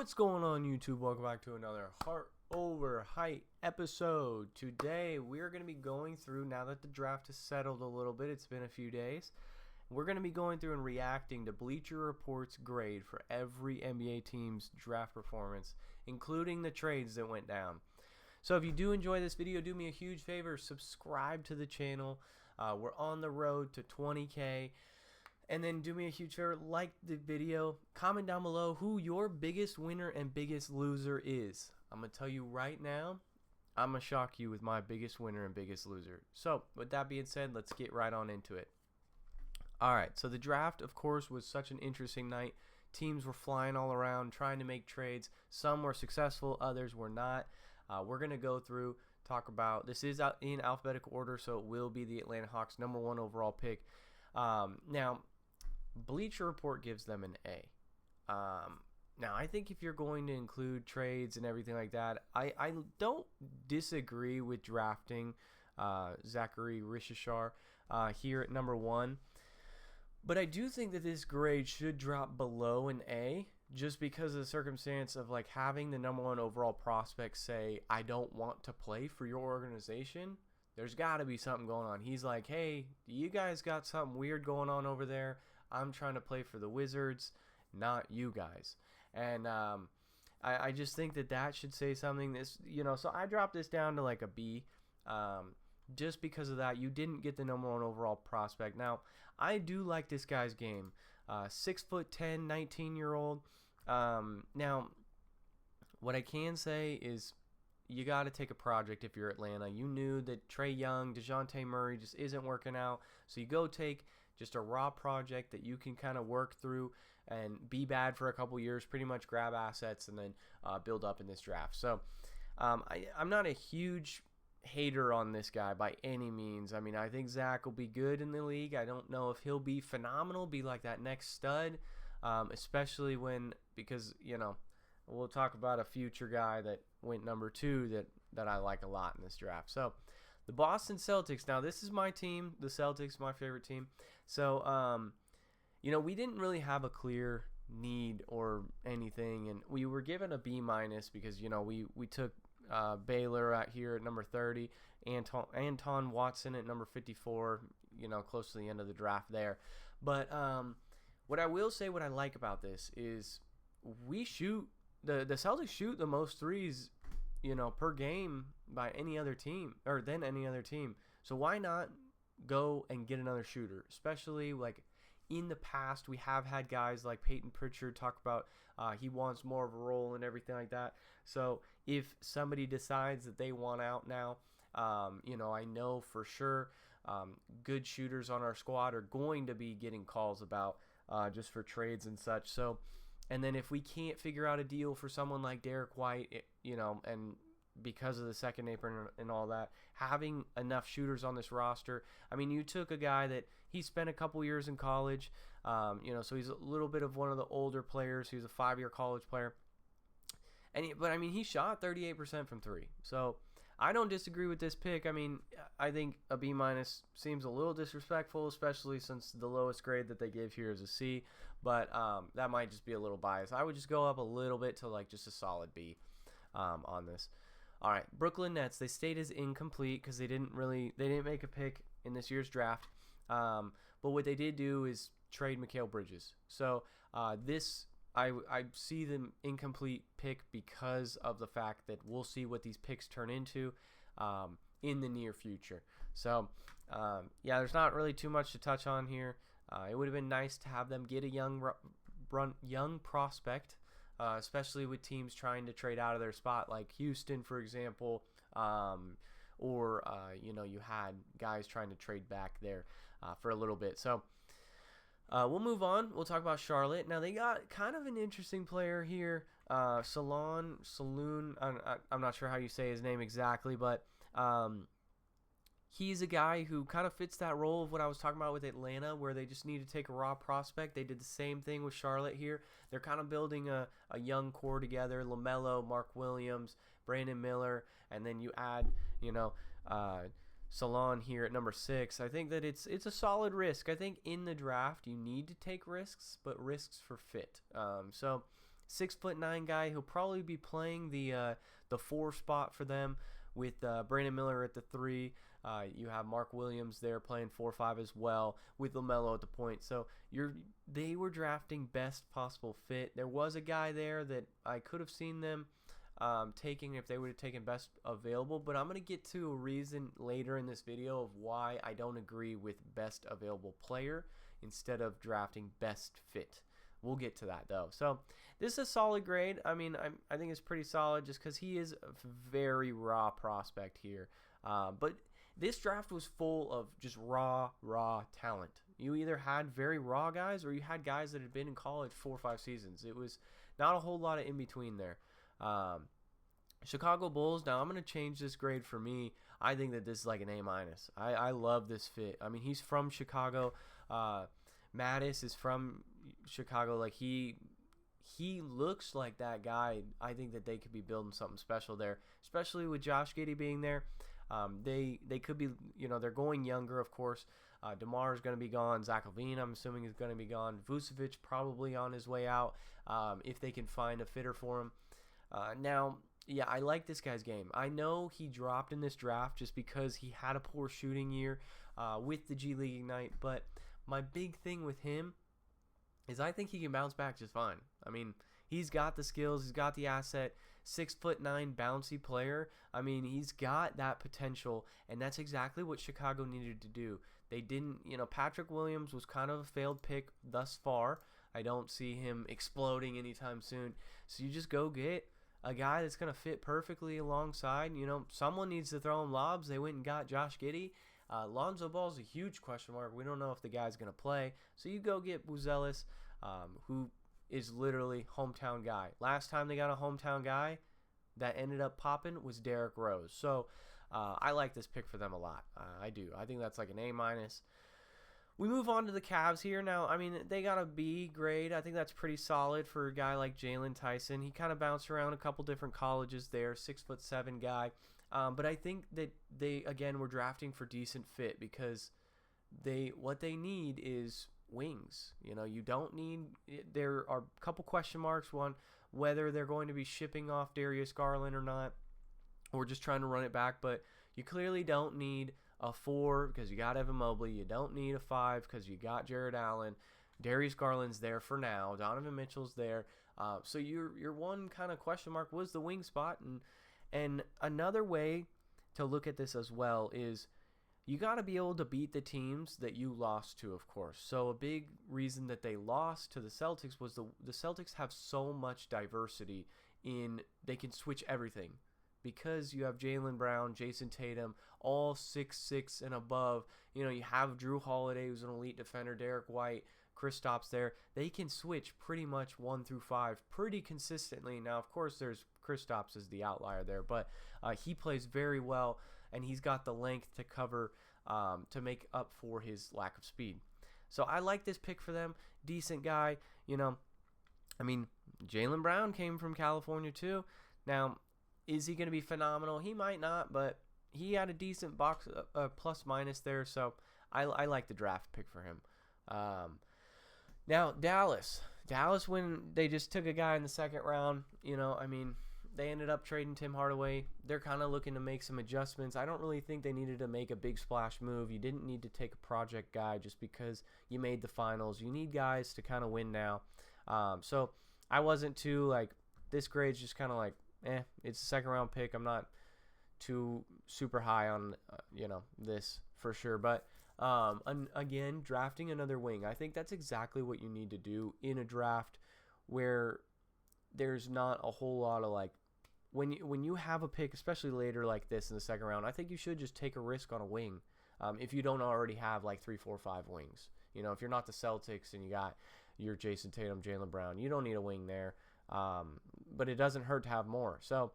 What's going on, YouTube? Welcome back to another Heart Over Height episode. Today we're going to be going through, now that the draft has settled a little bit, it's been a few days, we're going to be going through and reacting to Bleacher Report's grade for every NBA team's draft performance, including the trades that went down. So if you do enjoy this video, do me a huge favor, subscribe to the channel. We're on the road to 20K. And then do me a huge favor, like the video, comment down below who your biggest winner and biggest loser is. I'm going to tell you right now, I'm going to shock you with my biggest winner and biggest loser. So with that being said, let's get right on into it. Alright, so the draft, of course, was such an interesting night. Teams were flying all around, trying to make trades. Some were successful, others were not. We're going to go through, talk about, this is in alphabetical order, so it will be the Atlanta Hawks' #1 overall pick. Now, Bleacher Report gives them an A. Now, I think if you're going to include trades and everything like that, I don't disagree with drafting Zaccharie Richier here at #1. But I do think that this grade should drop below an A just because of the circumstance of like having the #1 overall prospect say, I don't want to play for your organization. There's got to be something going on. He's like, hey, you guys got something weird going on over there. I'm trying to play for the Wizards, not you guys. And I just think that that should say something. So I dropped this down to like a B. Just because of that, you didn't get the #1 overall prospect. Now, I do like this guy's game. 6'10", 19-year-old. Now, what I can say is, you got to take a project if you're Atlanta. You knew that Trae Young, DeJounte Murray just isn't working out. So you go take just a raw project that you can kind of work through and be bad for a couple years, pretty much grab assets and then build up in this draft. So I'm not a huge hater on this guy by any means. I mean, I think Zach will be good in the league. I don't know if he'll be phenomenal, be like that next stud, especially because, we'll talk about a future guy that went #2 that I like a lot in this draft. So the Boston Celtics. Now this is my team. The Celtics, my favorite team. So we didn't really have a clear need or anything, and we were given a B- because we took Baylor out here at #30, Anton Watson at #54. Close to the end of the draft there. But what I will say, what I like about this is we shoot. The Celtics shoot the most threes, per game by any other team than any other team. So why not go and get another shooter? Especially like in the past, we have had guys like Peyton Pritchard talk about he wants more of a role and everything like that. So if somebody decides that they want out now, I know for sure good shooters on our squad are going to be getting calls about just for trades and such. So. And then if we can't figure out a deal for someone like Derek White, and because of the second apron and all that, having enough shooters on this roster. I mean, you took a guy that he spent a couple years in college, so he's a little bit of one of the older players. He was a 5-year college player. But I mean, he shot 38% from three. So I don't disagree with this pick. I mean, I think a B- seems a little disrespectful, especially since the lowest grade that they give here is a C. But that might just be a little biased. I would just go up a little bit to like just a solid B on this. All right, Brooklyn Nets. They stayed as incomplete because they didn't make a pick in this year's draft. But what they did do is trade Mikal Bridges. So I see them incomplete pick because of the fact that we'll see what these picks turn into in the near future. So, there's not really too much to touch on here. It would have been nice to have them get a young prospect, especially with teams trying to trade out of their spot, like Houston, for example, or you had guys trying to trade back there for a little bit. So. We'll move on. We'll talk about Charlotte. Now, they got kind of an interesting player here. Saloon. I'm not sure how you say his name exactly, but he's a guy who kind of fits that role of what I was talking about with Atlanta, where they just need to take a raw prospect. They did the same thing with Charlotte here. They're kind of building a young core together. LaMelo, Mark Williams, Brandon Miller, and then you add, Salon here at #6. I think that it's a solid risk. I think in the draft you need to take risks, but risks for fit. So 6'9" guy. He'll probably be playing the 4 spot for them with Brandon Miller at the 3. You have Mark Williams there playing 4-5 as well with LaMelo at the point. So they were drafting best possible fit. There was a guy there that I could have seen them taking if they would have taken best available, but I'm going to get to a reason later in this video of why I don't agree with best available player instead of drafting best fit. We'll get to that though. So this is a solid grade. I mean, I think it's pretty solid just because he is a very raw prospect here. But this draft was full of just raw talent. You either had very raw guys or you had guys that had been in college 4 or 5 seasons. It was not a whole lot of in between there. Chicago Bulls, now I'm going to change this grade for me. I think that this is like an A-. I love this fit. I mean, he's from Chicago. Mattis is from Chicago. Like he looks like that guy. I think that they could be building something special there, especially with Josh Giddey being there. They could be, they're going younger, of course. DeMar is going to be gone. Zach LaVine, I'm assuming, is going to be gone. Vucevic probably on his way out if they can find a fitter for him. Now, yeah, I like this guy's game. I know he dropped in this draft just because he had a poor shooting year with the G League Ignite, but my big thing with him is I think he can bounce back just fine. I mean, he's got the skills, he's got the asset, 6'9" bouncy player. I mean, he's got that potential, and that's exactly what Chicago needed to do. They didn't, Patrick Williams was kind of a failed pick thus far. I don't see him exploding anytime soon. So you just go get a guy that's going to fit perfectly alongside. Someone needs to throw him lobs. They went and got Josh Giddey. Lonzo Ball is a huge question mark. We don't know if the guy's going to play. So you go get Buzelis, who is literally hometown guy. Last time they got a hometown guy that ended up popping was Derrick Rose. So I like this pick for them a lot. I do. I think that's like an A-. We move on to the Cavs here. Now, I mean, they got a B grade. I think that's pretty solid for a guy like Jalen Tyson. He kind of bounced around a couple different colleges there, 6'7" guy. But I think that they, again, were drafting for decent fit because what they need is wings. You don't need – there are a couple question marks. One, whether they're going to be shipping off Darius Garland or not, or just trying to run it back. But you clearly don't need a 4 because you got Evan Mobley. You don't need a 5 because you got Jared Allen. Darius Garland's there for now. Donovan Mitchell's there. So your one kind of question mark was the wing spot. And another way to look at this as well is you got to be able to beat the teams that you lost to, of course. So a big reason that they lost to the Celtics was the Celtics have so much diversity in they can switch everything. Because you have Jaylen Brown, Jason Tatum, all 6'6" and above. You have Drew Holiday, who's an elite defender, Derek White, Kristaps there. They can switch pretty much 1 through 5 pretty consistently. Now, of course, there's Kristaps is the outlier there, but he plays very well, and he's got the length to cover to make up for his lack of speed. So I like this pick for them. Decent guy. I mean, Jaylen Brown came from California too. Now, is he going to be phenomenal? He might not, but he had a decent box plus minus there, so I like the draft pick for him. Now, Dallas, when they just took a guy in the second round, I mean, they ended up trading Tim Hardaway. They're kind of looking to make some adjustments. I don't really think they needed to make a big splash move. You didn't need to take a project guy just because you made the finals. You need guys to kind of win now. So I wasn't too, like, this grade's just kind of like, it's a second round pick. I'm not too super high on, this for sure. But, again, drafting another wing, I think that's exactly what you need to do in a draft where there's not a whole lot of, like, when you have a pick, especially later like this in the second round, I think you should just take a risk on a wing if you don't already have, like, 3, 4, 5 wings. If you're not the Celtics and you got your Jason Tatum, Jaylen Brown, you don't need a wing there. But it doesn't hurt to have more. So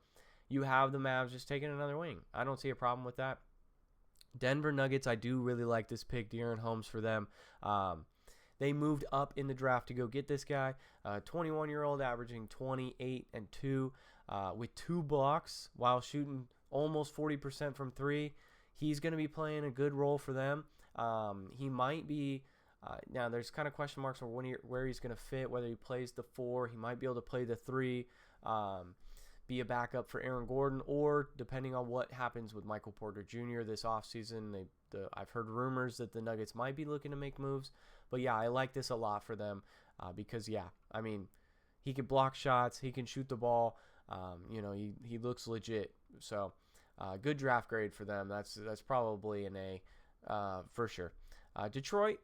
you have the Mavs just taking another wing. I don't see a problem with that. Denver Nuggets, I do really like this pick, De'Aaron Holmes for them. They moved up in the draft to go get this guy, 21-year-old averaging 28 and 2 with 2 blocks while shooting almost 40% from 3. He's going to be playing a good role for them. He might be Now, there's kind of question marks on where he's going to fit, whether he plays the 4. He might be able to play the 3, be a backup for Aaron Gordon, or depending on what happens with Michael Porter Jr. this offseason, I've heard rumors that the Nuggets might be looking to make moves. But, yeah, I like this a lot for them because, yeah, I mean, he can block shots. He can shoot the ball. He looks legit. So, good draft grade for them. That's probably an A for sure. Detroit.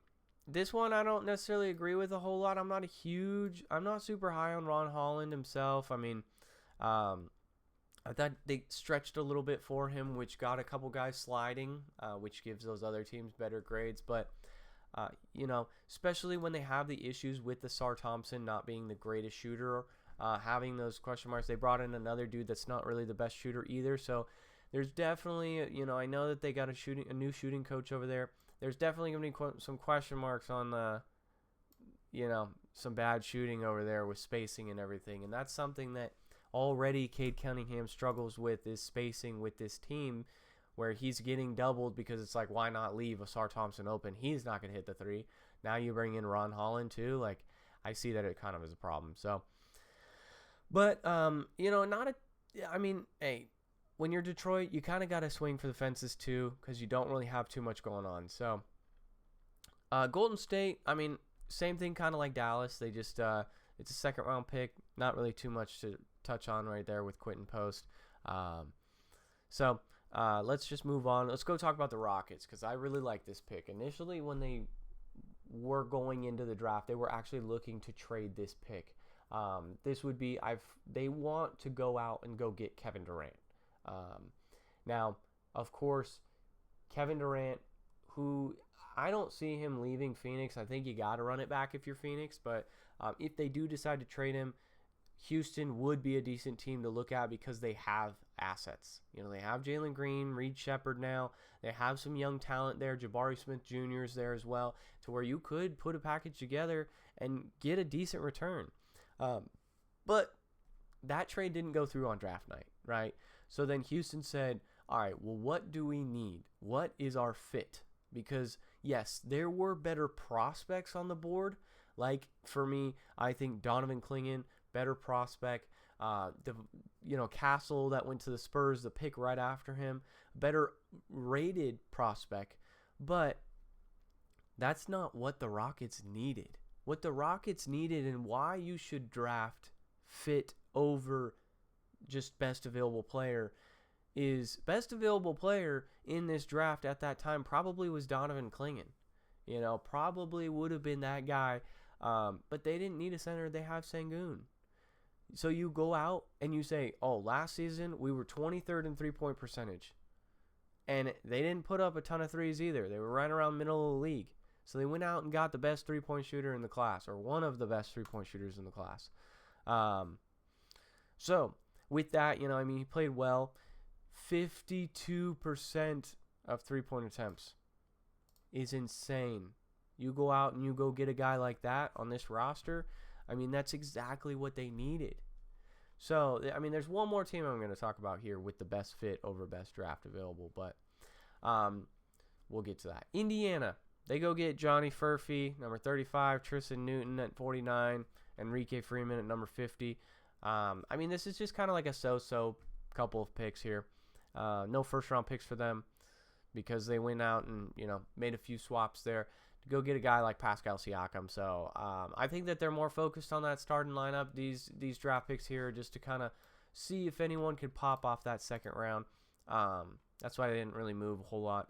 This one I don't necessarily agree with a whole lot. I'm not super high on Ron Holland himself. I mean, I thought they stretched a little bit for him, which got a couple guys sliding, which gives those other teams better grades. But, especially when they have the issues with the Sar Thompson not being the greatest shooter, having those question marks, they brought in another dude that's not really the best shooter either. So there's definitely, I know that they got a new shooting coach over there. There's definitely going to be some question marks on some bad shooting over there with spacing and everything. And that's something that already Cade Cunningham struggles with, is spacing with this team, where he's getting doubled because it's like, why not leave Ausar Thompson open? He's not going to hit the 3. Now you bring in Ron Holland too. Like, I see that it kind of is a problem. So, but, hey, when you're Detroit, you kind of got to swing for the fences too, because you don't really have too much going on. So, Golden State, I mean, same thing, kind of like Dallas. They just, it's a second round pick. Not really too much to touch on right there with Quentin Post. Let's just move on. Let's go talk about the Rockets, because I really like this pick. Initially, when they were going into the draft, they were actually looking to trade this pick. This would be, they want to go out and go get Kevin Durant. Now, of course, Kevin Durant, who I don't see him leaving Phoenix. I think you got to run it back if you're Phoenix. But if they do decide to trade him, Houston would be a decent team to look at because they have assets. They have Jalen Green, Reed Shepherd now. They have some young talent there. Jabari Smith Jr. is there as well, to where you could put a package together and get a decent return. But that trade didn't go through on draft night, right? So then Houston said, all right, well, what do we need? What is our fit? Because, yes, there were better prospects on the board. Like, for me, I think Donovan Clingan, better prospect. Castle that went to the Spurs, the pick right after him, better rated prospect. But that's not what the Rockets needed. What the Rockets needed, and why you should draft fit over just best available player, is best available player in this draft at that time probably was Donovan Clingan. Probably would have been that guy. But they didn't need a center. They have Sengun. So you go out and you say, oh, last season we were 23rd in three-point percentage. And they didn't put up a ton of threes either. They were right around middle of the league. So they went out and got the best three-point shooter in the class, or one of the best three-point shooters in the class. So with that, he played well. 52% of three-point attempts is insane. You go out and you go get a guy like that on this roster. That's exactly what they needed. So, there's one more team I'm going to talk about here with the best fit over best draft available, but we'll get to that. Indiana, they go get Johnny Furphy, number 35, Tristan Newton at 49, Enrique Freeman at number 50. This is just kind of like a so-so couple of picks here. No first-round picks for them because they went out and, made a few swaps there to go get a guy like Pascal Siakam. So I think that they're more focused on that starting lineup, these draft picks here, just to kind of see if anyone could pop off that second round. That's why they didn't really move a whole lot.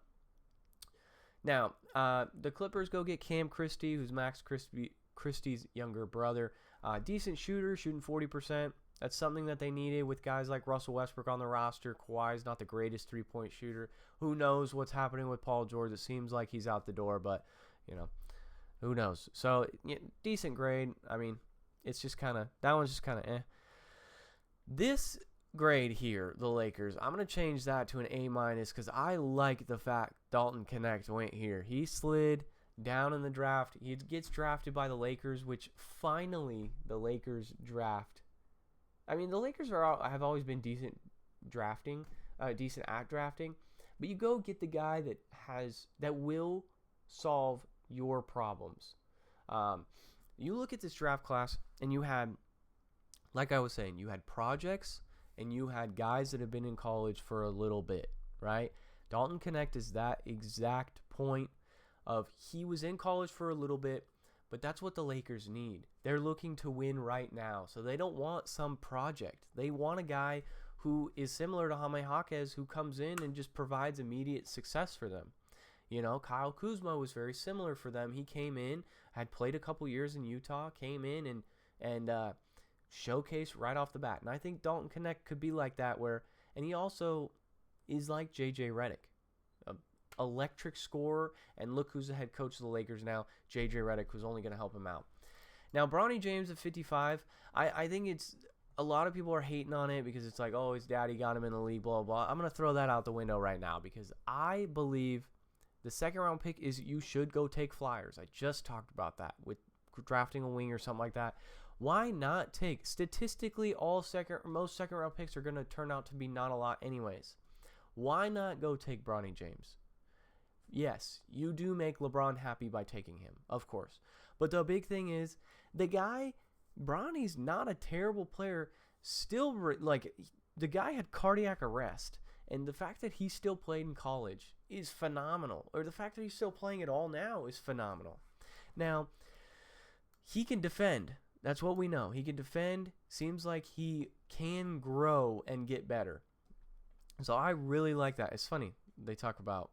Now, the Clippers go get Cam Christie, who's Max Christie's younger brother. Decent shooter, shooting 40%. That's something that they needed with guys like Russell Westbrook on the roster. Kawhi's not the greatest three-point shooter. Who knows what's happening with Paul George? It seems like he's out the door, but, who knows? So, decent grade. It's just kind of, that one's just kind of eh. This grade here, the Lakers, I'm going to change that to an A- because I like the fact Dalton Knecht went here. He slid down in the draft. He gets drafted by the Lakers, which finally the Lakers draft. The Lakers have always been decent at drafting, but you go get the guy that will solve your problems. You look at this draft class, and you had, like I was saying, you had projects, and you had guys that have been in college for a little bit, right? Dalton Knecht is that exact point of he was in college for a little bit, but that's what the Lakers need. They're looking to win right now, so they don't want some project. They want a guy who is similar to Jaime Jaquez, who comes in and just provides immediate success for them. You know, Kyle Kuzma was very similar for them. He came in, had played a couple years in Utah, came in and showcased right off the bat. And I think Dalton Knecht could be like that, and he also is like J.J. Redick, an electric scorer, and look who's the head coach of the Lakers now, J.J. Redick, who's only going to help him out. Now, Bronny James at 55, I think it's a lot of people are hating on it because it's like, oh, his daddy got him in the league, blah, blah. I'm going to throw that out the window right now because I believe the second-round pick is you should go take flyers. I just talked about that with drafting a wing or something like that. Why not take? Statistically, most second-round picks are going to turn out to be not a lot anyways. Why not go take Bronny James? Yes, you do make LeBron happy by taking him, of course. But the big thing is, the guy, Bronny's not a terrible player. Still, the guy had cardiac arrest. And the fact that he still played in college is phenomenal. Or the fact that he's still playing at all now is phenomenal. Now, he can defend. That's what we know. He can defend. Seems like he can grow and get better. So I really like that. It's funny. They talk about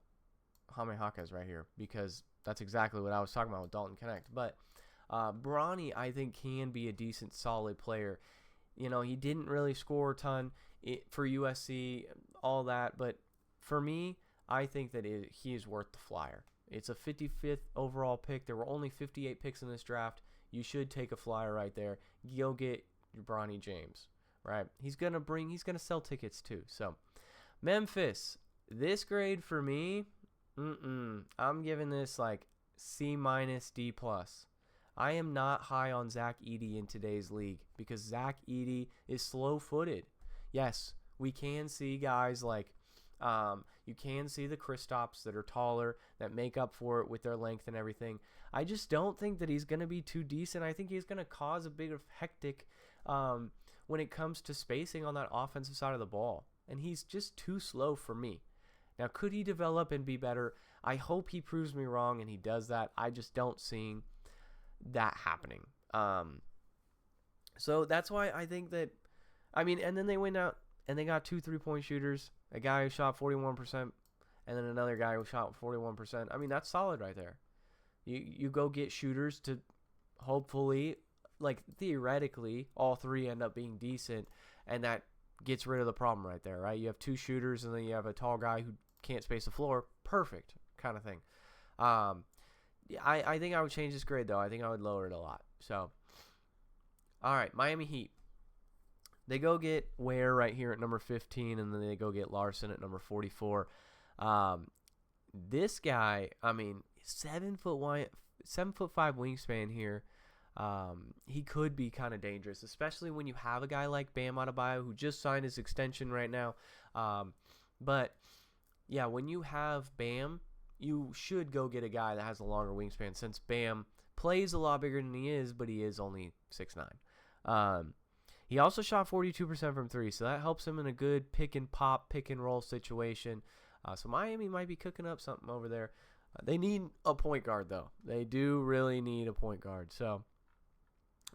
Jaime Jaquez right here because that's exactly what I was talking about with Dalton Knecht. But Bronny, I think, can be a decent, solid player. You know, he didn't really score a ton for USC, all that. But for me, I think that he is worth the flyer. It's a 55th overall pick. There were only 58 picks in this draft. You should take a flyer right there. Go get your Bronny James, right? He's gonna sell tickets too. So, Memphis, this grade for me, I'm giving this like C-, D+. I am not high on Zach Edey in today's league because Zach Edey is slow-footed. Yes, we can see guys like you can see the Kristaps that are taller that make up for it with their length and everything. I just don't think that he's going to be too decent. I think he's going to cause a bit of hectic when it comes to spacing on that offensive side of the ball. And he's just too slow for me. Now, could he develop and be better? I hope he proves me wrong and he does that. I just don't see that happening. So that's why I think that, and then they went out and they got 2 3-point shooters, a guy who shot 41%, and then another guy who shot 41%. That's solid right there. You go get shooters to hopefully, like theoretically, all three end up being decent, and that gets rid of the problem right there, right? You have 2 shooters, and then you have a tall guy who can't space the floor. Perfect kind of thing. I think I would change this grade, though. I think I would lower it a lot. So, all right, Miami Heat. They go get Ware right here at number 15, and then they go get Larson at number 44. This guy, 7'5" wingspan here. He could be kind of dangerous, especially when you have a guy like Bam Adebayo who just signed his extension right now. But yeah, when you have Bam, you should go get a guy that has a longer wingspan since Bam plays a lot bigger than he is, but he is only 6'9". He also shot 42% from 3, so that helps him in a good pick and pop, pick and roll situation. So Miami might be cooking up something over there. They need a point guard, though. They do really need a point guard. So,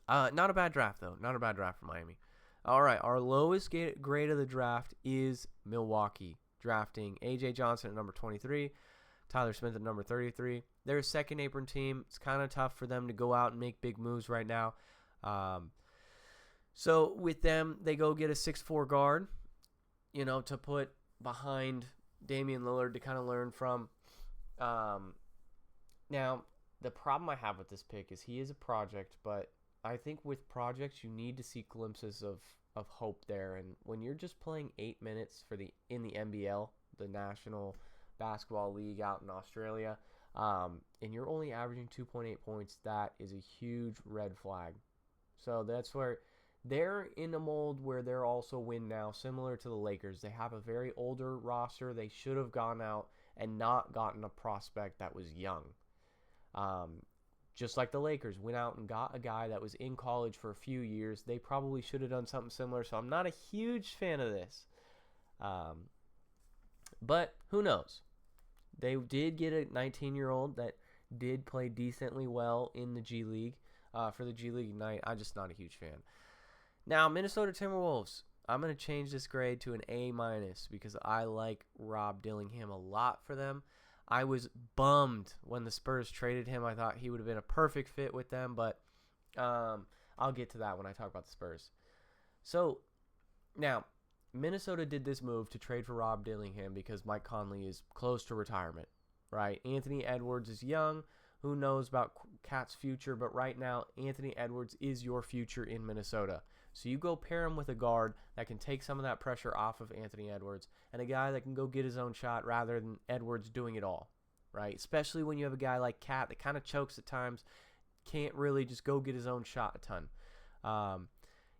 not a bad draft, though. Not a bad draft for Miami. All right, our lowest grade of the draft is Milwaukee, drafting A.J. Johnson at number 23, Tyler Smith at number 33. They're a second apron team. It's kind of tough for them to go out and make big moves right now. So with them, they go get a 6'4" guard, to put behind Damian Lillard to kind of learn from. Now, the problem I have with this pick is he is a project, but I think with projects, you need to see glimpses of hope there. And when you're just playing 8 minutes in the NBL, the National Basketball League out in Australia, and you're only averaging 2.8 points, that is a huge red flag. So that's where they're in a mold where they're also win now, similar to the Lakers. They have a very older roster. They should have gone out and not gotten a prospect that was young. Just like the Lakers went out and got a guy that was in college for a few years. They probably should have done something similar, so I'm not a huge fan of this. But who knows? They did get a 19-year-old that did play decently well in the G League. For the G League Ignite, I'm just not a huge fan. Now, Minnesota Timberwolves, I'm going to change this grade to an A- because I like Rob Dillingham a lot for them. I was bummed when the Spurs traded him. I thought he would have been a perfect fit with them, but I'll get to that when I talk about the Spurs. So, now, Minnesota did this move to trade for Rob Dillingham because Mike Conley is close to retirement, right? Anthony Edwards is young. Who knows about Cat's future, but right now, Anthony Edwards is your future in Minnesota. So you go pair him with a guard that can take some of that pressure off of Anthony Edwards and a guy that can go get his own shot rather than Edwards doing it all, right? Especially when you have a guy like Cat that kind of chokes at times, can't really just go get his own shot a ton.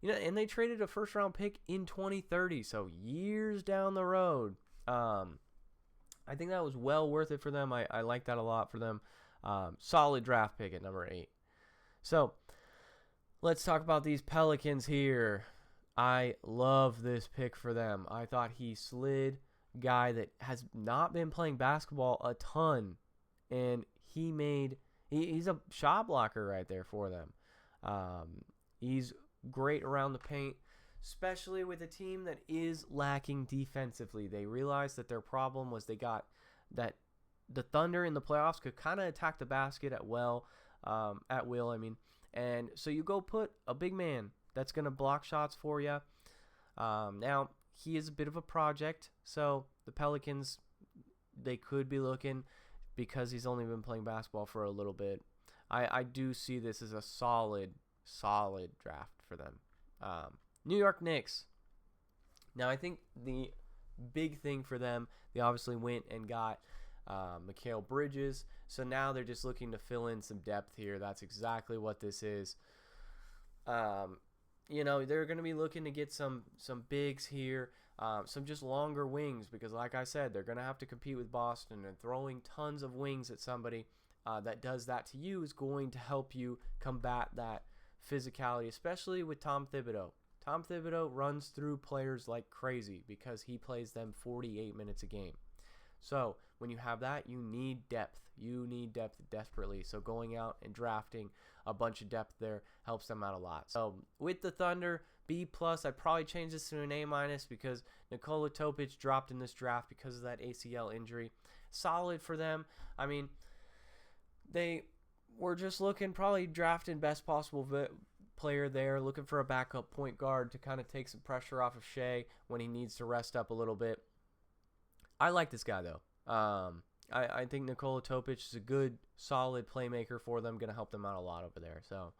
And they traded a first-round pick in 2030, so years down the road. I think that was well worth it for them. I like that a lot for them. Solid draft pick at number 8. So let's talk about these Pelicans here. I love this pick for them. I thought he slid, guy that has not been playing basketball a ton, and he's a shot blocker right there for them. He's great around the paint, especially with a team that is lacking defensively. They realized that their problem was they got that the Thunder in the playoffs could kind of attack the basket at will. And so you go put a big man that's going to block shots for you. Now, he is a bit of a project, so the Pelicans, they could be looking, because he's only been playing basketball for a little bit. I do see this as a solid draft for them. New York Knicks. Now, I think the big thing for them, they obviously went and got Mikal Bridges. So now they're just looking to fill in some depth here. That's exactly what this is. They're going to be looking to get some bigs here, some just longer wings, because like I said, they're going to have to compete with Boston, and throwing tons of wings at somebody that does that to you is going to help you combat that physicality, especially with Tom Thibodeau. Tom Thibodeau runs through players like crazy because he plays them 48 minutes a game. So when you have that, you need depth. You need depth desperately. So going out and drafting a bunch of depth there helps them out a lot. So with the Thunder, B+, I'd probably change this to an A- because Nikola Topic dropped in this draft because of that ACL injury. Solid for them. I mean, they were just looking, probably drafting best possible player there, looking for a backup point guard to kind of take some pressure off of Shea when he needs to rest up a little bit. I like this guy, though. I think Nikola Topic is a good, solid playmaker for them, going to help them out a lot over there. So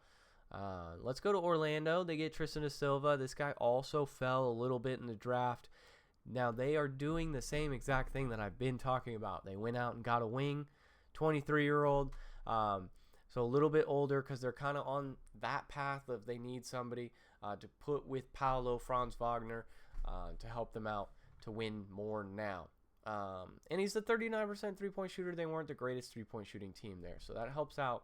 let's go to Orlando. They get Tristan da Silva. This guy also fell a little bit in the draft. Now, they are doing the same exact thing that I've been talking about. They went out and got a wing, 23-year-old. So a little bit older, because they're kind of on that path of they need somebody to put with Paolo Franz Wagner to help them out to win more now. And he's the 39% three-point shooter. They weren't the greatest three-point shooting team there, so that helps out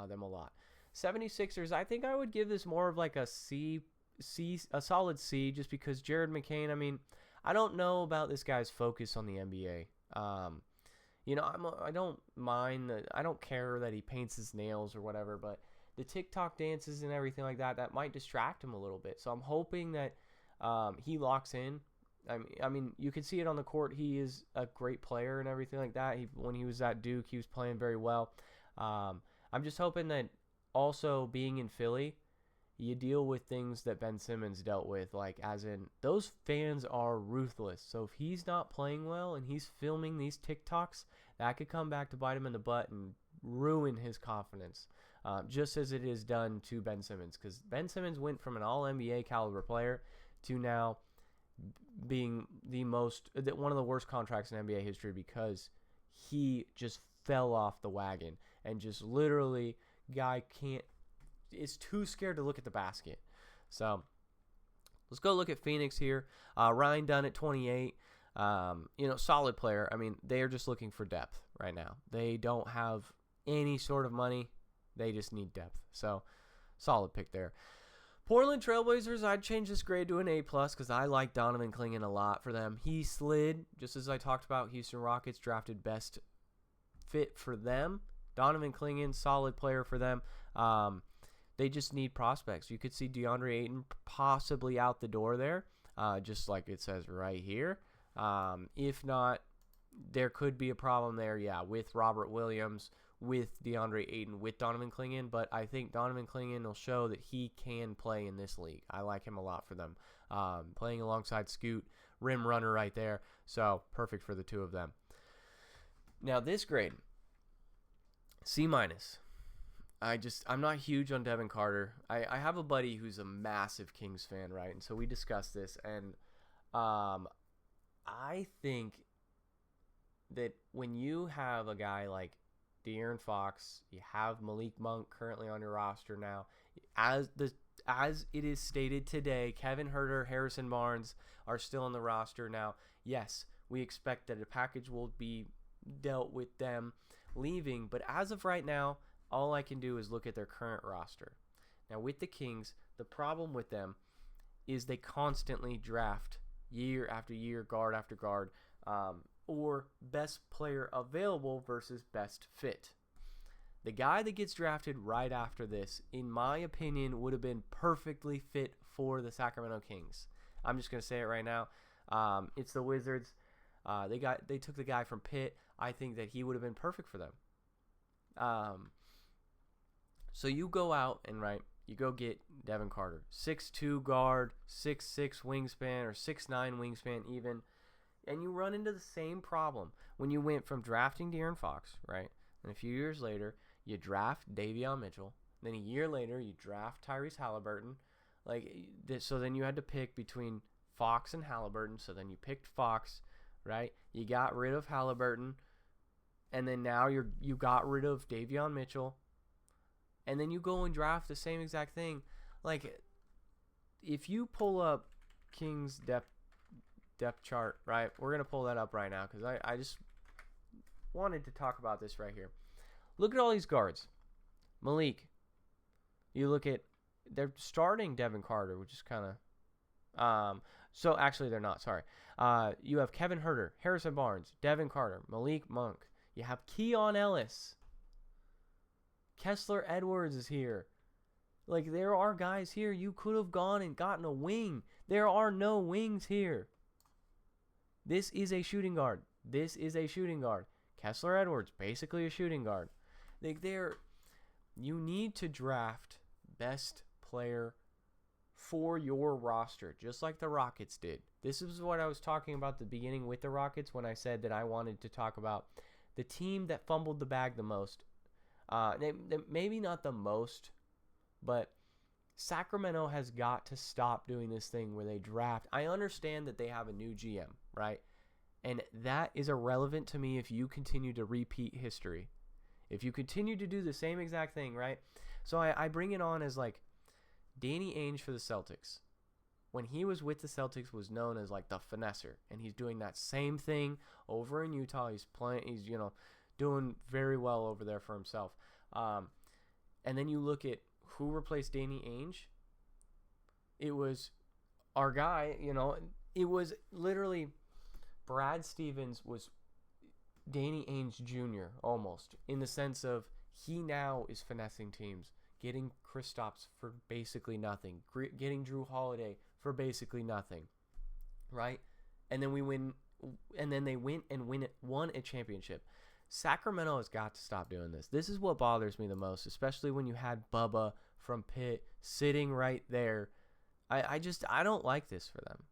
them a lot. 76ers, I think I would give this more of like a a solid C, just because Jared McCain, I mean, I don't know about this guy's focus on the NBA. I don't mind, I don't care that he paints his nails or whatever, but the TikTok dances and everything like that might distract him a little bit. So I'm hoping that he locks in. I mean, you can see it on the court. He is a great player and everything like that. When he was at Duke, he was playing very well. I'm just hoping that also being in Philly, you deal with things that Ben Simmons dealt with, like as in those fans are ruthless. So if he's not playing well and he's filming these TikToks, that could come back to bite him in the butt and ruin his confidence, just as it is done to Ben Simmons. Because Ben Simmons went from an all-NBA caliber player to now being one of the worst contracts in NBA history, because he just fell off the wagon and just literally is too scared to look at the basket. So let's go look at Phoenix here. Ryan Dunn at 28. Solid player. I mean, they are just looking for depth right now. They don't have any sort of money. They just need depth. So, solid pick there. Portland Trailblazers, I'd change this grade to an A+ because I like Donovan Clingan a lot for them. He slid, just as I talked about, Houston Rockets drafted best fit for them. Donovan Clingan, solid player for them. They just need prospects. You could see DeAndre Ayton possibly out the door there, just like it says right here. If not, there could be a problem there, with Robert Williams, with DeAndre Ayton, with Donovan Clingan. But I think Donovan Clingan will show that he can play in this league. I like him a lot for them. Playing alongside Scoot, rim runner right there. So perfect for the two of them. Now this grade, C-. I'm not huge on Devin Carter. I have a buddy who's a massive Kings fan, right? And so we discussed this, and I think that when you have a guy like De'Aaron Fox, you have Malik Monk currently on your roster now, as it is stated today, Kevin Huerter, Harrison Barnes are still on the roster now. Yes, we expect that a package will be dealt with them leaving, but as of right now, all I can do is look at their current roster. Now, with the Kings, the problem with them is they constantly draft year after year, guard after guard, or best player available versus best fit. The guy that gets drafted right after this, in my opinion, would have been perfectly fit for the Sacramento Kings. I'm just going to say it right now. It's the Wizards. They took the guy from Pitt. I think that he would have been perfect for them. So you go out and you go get Devin Carter, 6'2" guard, 6'6" wingspan, or 6'9" wingspan even, and you run into the same problem when you went from drafting De'Aaron Fox, right? And a few years later, you draft Davion Mitchell. Then a year later, you draft Tyrese Halliburton. So then you had to pick between Fox and Halliburton. So then you picked Fox, right? You got rid of Halliburton, and then now you got rid of Davion Mitchell. And then you go and draft the same exact thing. If you pull up Kings depth chart, right? We're going to pull that up right now because I just wanted to talk about this right here. Look at all these guards. Malik. You look at, they're starting Devin Carter, which is kind of, so actually they're not, sorry. You have Kevin Huerter, Harrison Barnes, Devin Carter, Malik Monk. You have Keon Ellis. Kessler Edwards is here. There are guys here. You could have gone and gotten a wing. There are no wings here. This is a shooting guard. Kessler Edwards, basically a shooting guard. You need to draft best player for your roster, just like the Rockets did. This is what I was talking about at the beginning with the Rockets when I said that I wanted to talk about the team that fumbled the bag the most. Maybe not the most, but Sacramento has got to stop doing this thing where they draft. I understand that they have a new GM, right? And that is irrelevant to me if you continue to repeat history. If you continue to do the same exact thing, right? So I bring it on as Danny Ainge for the Celtics. When he was with the Celtics, was known as the finesser, and he's doing that same thing over in Utah. He's doing very well over there for himself. And then you look at who replaced Danny Ainge. It was our guy, it was literally Brad Stevens was Danny Ainge Jr. almost, in the sense of he now is finessing teams, getting Kristaps for basically nothing, getting Drew Holiday for basically nothing, right? And then they went and won a championship. Sacramento has got to stop doing this. This is what bothers me the most, especially when you had Bubba from Pitt sitting right there. I don't like this for them.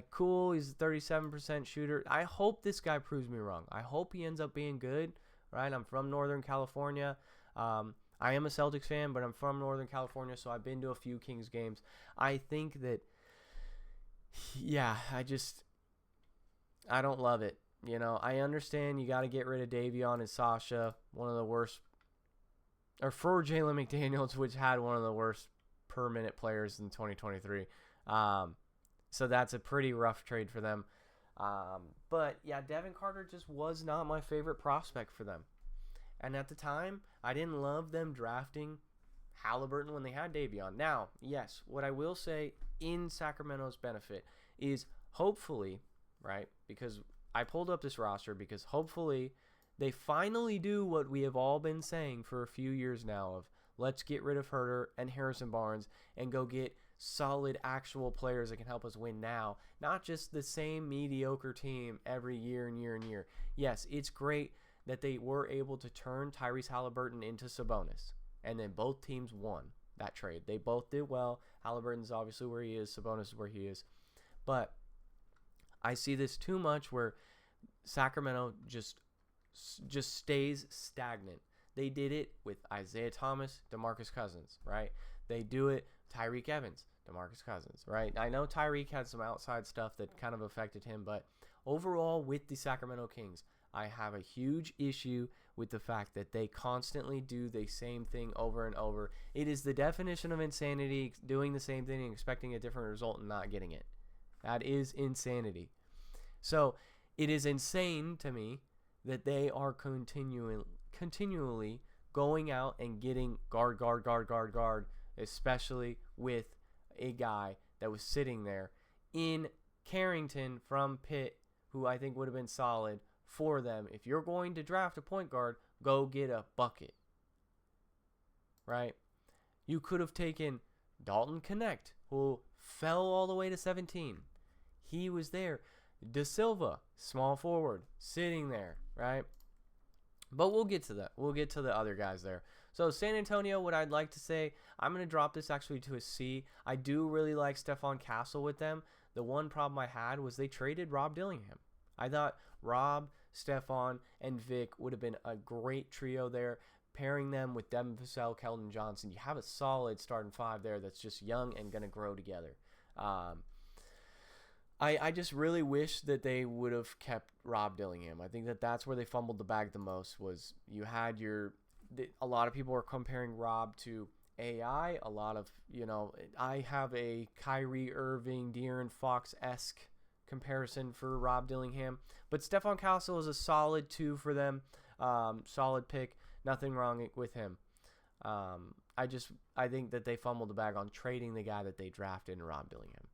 Cool, he's a 37% shooter. I hope this guy proves me wrong. I hope he ends up being good, right? I'm from Northern California. I am a Celtics fan, but I'm from Northern California, so I've been to a few Kings games. I think that, I don't love it. I understand you got to get rid of Davion and Sasha, one of the worst, or for Jalen McDaniels, which had one of the worst per minute players in 2023. So that's a pretty rough trade for them. But yeah, Devin Carter just was not my favorite prospect for them. And at the time, I didn't love them drafting Halliburton when they had Davion. Now, yes, what I will say in Sacramento's benefit is hopefully, right, because I pulled up this roster because hopefully they finally do what we have all been saying for a few years now of let's get rid of Herter and Harrison Barnes and go get solid actual players that can help us win now, not just the same mediocre team every year and year and year. Yes, it's great that they were able to turn Tyrese Halliburton into Sabonis, and then both teams won that trade. They both did well. Halliburton's obviously where he is. Sabonis is where he is. But I see this too much where Sacramento just stays stagnant. They did it with Isaiah Thomas, DeMarcus Cousins, right? They do it Tyreke Evans, DeMarcus Cousins, right? I know Tyreke had some outside stuff that kind of affected him, but overall with the Sacramento Kings, I have a huge issue with the fact that they constantly do the same thing over and over. It is the definition of insanity, doing the same thing and expecting a different result and not getting it. That is insanity. So it is insane to me that they are continually going out and getting guard, especially with a guy that was sitting there in Carrington from Pitt, who I think would have been solid for them. If you're going to draft a point guard, go get a bucket, right? You could have taken Dalton Connect, who fell all the way to 17. He was there. De Silva, small forward, sitting there, right? But we'll get to that. We'll get to the other guys there. So San Antonio, what I'd like to say, I'm going to drop this actually to a C. I do really like Stephon Castle with them. The one problem I had was they traded Rob Dillingham. I thought Rob, Stephon, and Vic would have been a great trio there. Pairing them with Devin Vassell, Keldon Johnson, you have a solid starting five there that's just young and going to grow together. I just really wish that they would have kept Rob Dillingham. I think that that's where they fumbled the bag the most. Was you had a lot of people are comparing Rob to AI. A lot of, I have a Kyrie Irving, De'Aaron Fox-esque comparison for Rob Dillingham. But Stephon Castle is a solid 2 for them. Solid pick. Nothing wrong with him. I think that they fumbled the bag on trading the guy that they drafted in Rob Dillingham.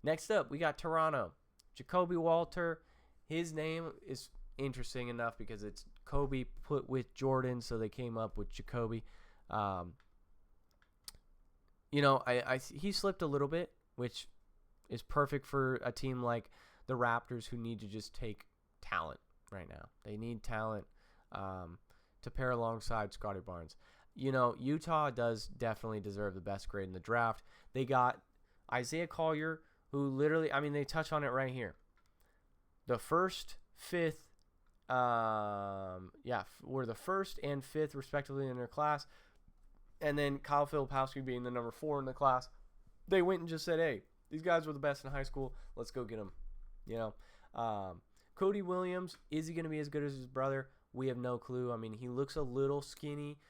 Next up, we got Toronto. Jacoby Walter. His name is interesting enough because it's Kobe put with Jordan, so they came up with Jacoby. He slipped a little bit, which is perfect for a team like the Raptors who need to just take talent right now. They need talent to pair alongside Scottie Barnes. Utah does definitely deserve the best grade in the draft. They got Isaiah Collier, who literally, they touch on it right here. The first, fifth, were the first and fifth respectively in their class. And then Kyle Filipowski being the number 4 in the class. They went and just said, hey, these guys were the best in high school. Let's go get them. Cody Williams, is he going to be as good as his brother? We have no clue. He looks a little skinny.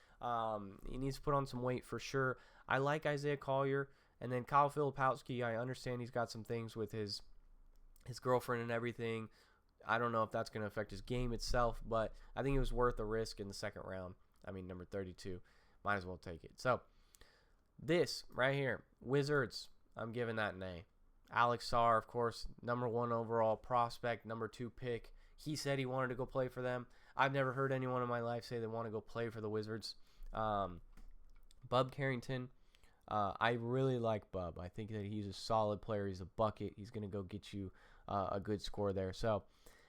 He needs to put on some weight for sure. I like Isaiah Collier. And then Kyle Filipowski, I understand he's got some things with his girlfriend and everything. I don't know if that's going to affect his game itself, but I think it was worth the risk in the second round. Number 32. Might as well take it. So, this right here, Wizards, I'm giving that an A. Alex Sarr, of course, number 1 overall prospect, number 2 pick. He said he wanted to go play for them. I've never heard anyone in my life say they want to go play for the Wizards. Bub Carrington. I really like Bub. I think that he's a solid player. He's a bucket. He's going to go get you a good score there. So,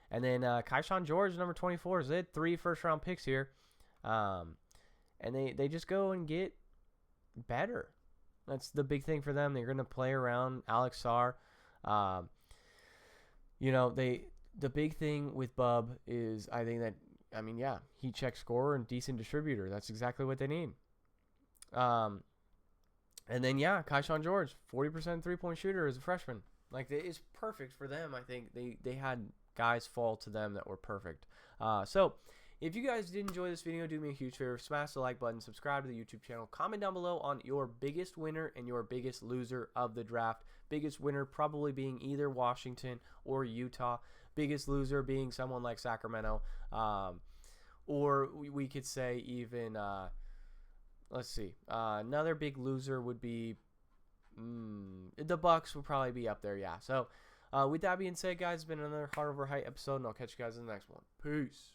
and then Keyshawn George, number 24. They had 3 first-round picks here. And they just go and get better. That's the big thing for them. They're going to play around Alex Sarr. The big thing with Bub is I think that, he checks scorer and decent distributor. That's exactly what they need. And then, Keyshawn George, 40% three-point shooter as a freshman. It's perfect for them. I think they had guys fall to them that were perfect. So, if you guys did enjoy this video, do me a huge favor. Smash the like button, subscribe to the YouTube channel. Comment down below on your biggest winner and your biggest loser of the draft. Biggest winner probably being either Washington or Utah. Biggest loser being someone like Sacramento. or we could say even, let's see, another big loser would be the Bucks would probably be up there, yeah. So with that being said, guys, it's been another Heart Over Height episode, and I'll catch you guys in the next one. Peace.